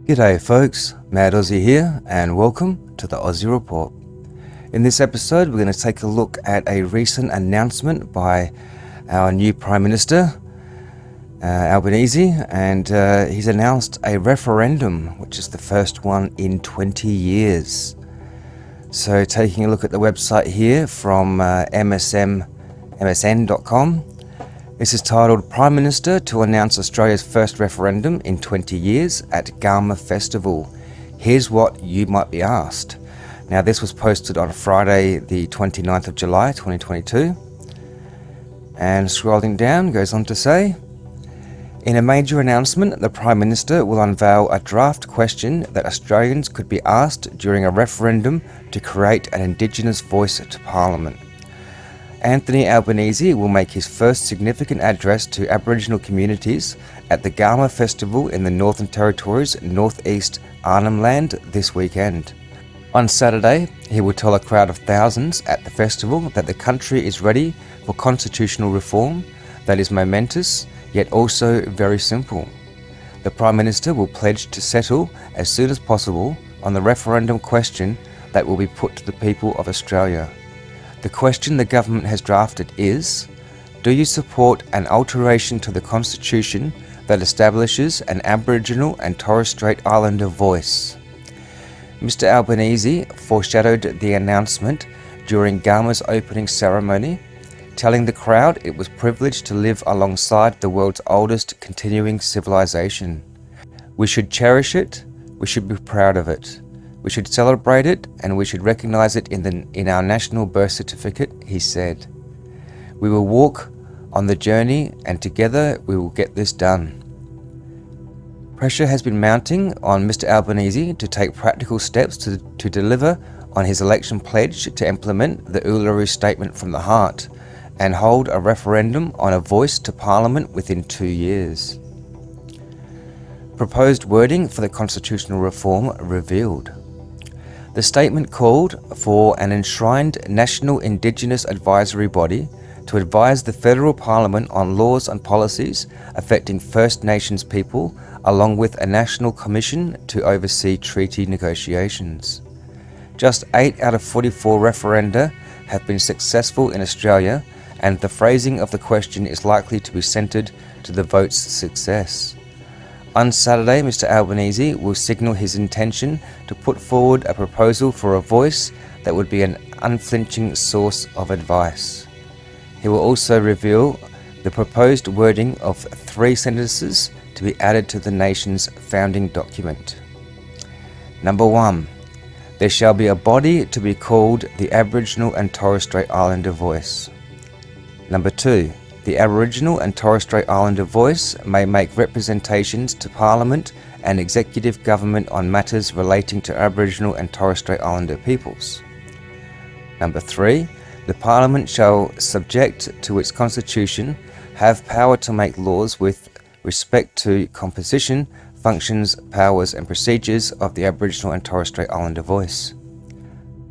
G'day folks, Mad Aussie here and welcome to the Aussie Report. In this episode we're going to take a look at a recent announcement by our new Prime Minister, Albanese, and he's announced a referendum, which is the first one in 20 years. So taking a look at the website here from msn.com, this is titled Prime Minister to announce Australia's first referendum in 20 years at Garma Festival. Here's what you might be asked. Now this was posted on Friday the 29th of July 2022. And scrolling down goes on to say, in a major announcement, the Prime Minister will unveil a draft question that Australians could be asked during a referendum to create an Indigenous voice to Parliament. Anthony Albanese will make his first significant address to Aboriginal communities at the Garma Festival in the Northern Territory's northeast Arnhem Land this weekend. On Saturday, he will tell a crowd of thousands at the festival that the country is ready for constitutional reform that is momentous, yet also very simple. The Prime Minister will pledge to settle as soon as possible on the referendum question that will be put to the people of Australia. The question the government has drafted is, do you support an alteration to the Constitution that establishes an Aboriginal and Torres Strait Islander voice? Mr Albanese foreshadowed the announcement during Garma's opening ceremony, telling the crowd it was privileged to live alongside the world's oldest continuing civilization. We should cherish it, we should be proud of it. We should celebrate it and we should recognise it in our national birth certificate, he said. We will walk on the journey and together we will get this done. Pressure has been mounting on Mr Albanese to take practical steps to deliver on his election pledge to implement the Uluru Statement from the Heart and hold a referendum on a voice to Parliament within 2 years. Proposed wording for the constitutional reform revealed. The statement called for an enshrined National Indigenous Advisory Body to advise the Federal Parliament on laws and policies affecting First Nations people, along with a National Commission to oversee treaty negotiations. Just 8 out of 44 referenda have been successful in Australia, and the phrasing of the question is likely to be centred to the vote's success. On Saturday, Mr Albanese will signal his intention to put forward a proposal for a voice that would be an unflinching source of advice. He will also reveal the proposed wording of 3 sentences to be added to the nation's founding document. Number 1. There shall be a body to be called the Aboriginal and Torres Strait Islander Voice. Number 2. The Aboriginal and Torres Strait Islander voice may make representations to Parliament and Executive Government on matters relating to Aboriginal and Torres Strait Islander peoples. Number 3. The Parliament shall, subject to its Constitution, have power to make laws with respect to composition, functions, powers and procedures of the Aboriginal and Torres Strait Islander voice.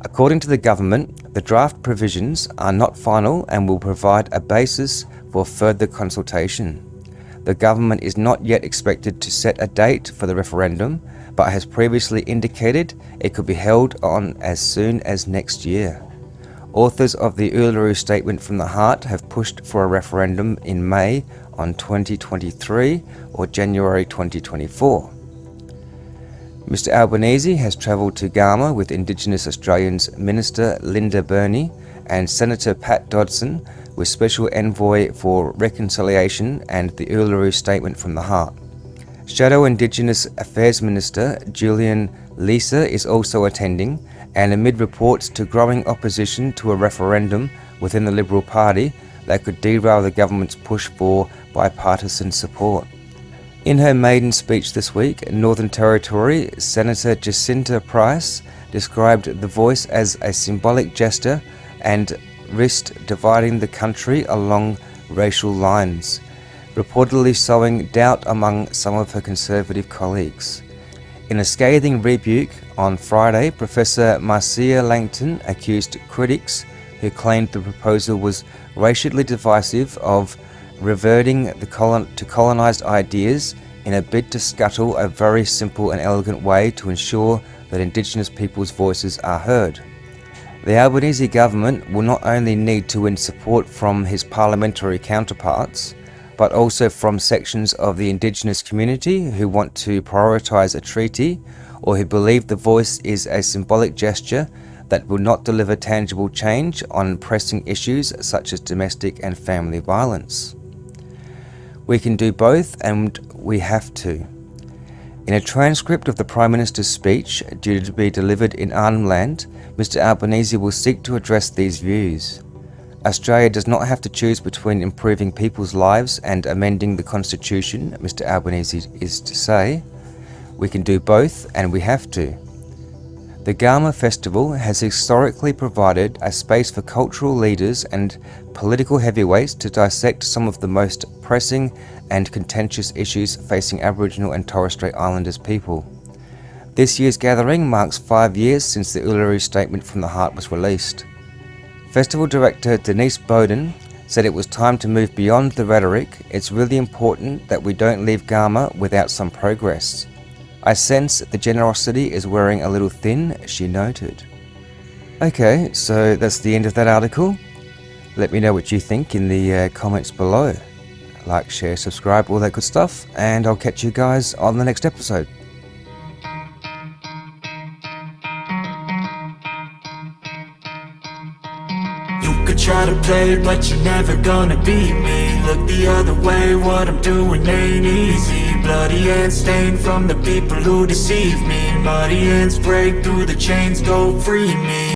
According to the government, the draft provisions are not final and will provide a basis for further consultation. The government is not yet expected to set a date for the referendum, but has previously indicated it could be held on as soon as next year. Authors of the Uluru Statement from the Heart have pushed for a referendum in May on 2023 or January 2024. Mr Albanese has travelled to Garma with Indigenous Australians Minister Linda Burney and Senator Pat Dodson with Special Envoy for Reconciliation and the Uluru Statement from the Heart. Shadow Indigenous Affairs Minister Julian Leeser is also attending, and amid reports to growing opposition to a referendum within the Liberal Party that could derail the government's push for bipartisan support. In her maiden speech this week, Northern Territory Senator Jacinta Price described the voice as a symbolic gesture and risked dividing the country along racial lines, reportedly sowing doubt among some of her Conservative colleagues. In a scathing rebuke on Friday, Professor Marcia Langton accused critics who claimed the proposal was racially divisive of reverting to colonised ideas in a bid to scuttle a very simple and elegant way to ensure that Indigenous people's voices are heard. The Albanese government will not only need to win support from his parliamentary counterparts, but also from sections of the Indigenous community who want to prioritise a treaty or who believe the voice is a symbolic gesture that will not deliver tangible change on pressing issues such as domestic and family violence. We can do both, and we have to. In a transcript of the Prime Minister's speech, due to be delivered in Arnhem Land, Mr Albanese will seek to address these views. Australia does not have to choose between improving people's lives and amending the Constitution, Mr Albanese is to say. We can do both, and we have to. The Garma Festival has historically provided a space for cultural leaders and political heavyweights to dissect some of the most pressing and contentious issues facing Aboriginal and Torres Strait Islanders people. This year's gathering marks 5 years since the Uluru Statement from the Heart was released. Festival director Denise Bowden said it was time to move beyond the rhetoric. It's really important that we don't leave Garma without some progress. I sense the generosity is wearing a little thin, she noted. Okay, so that's the end of that article. Let me know what you think in the comments below. Like, share, subscribe, all that good stuff, and I'll catch you guys on the next episode. You could try to play it, but you're never gonna beat me. Look the other way, what I'm doing ain't easy. Bloody hands stained from the people who deceive me. Muddy hands break through the chains, go free me.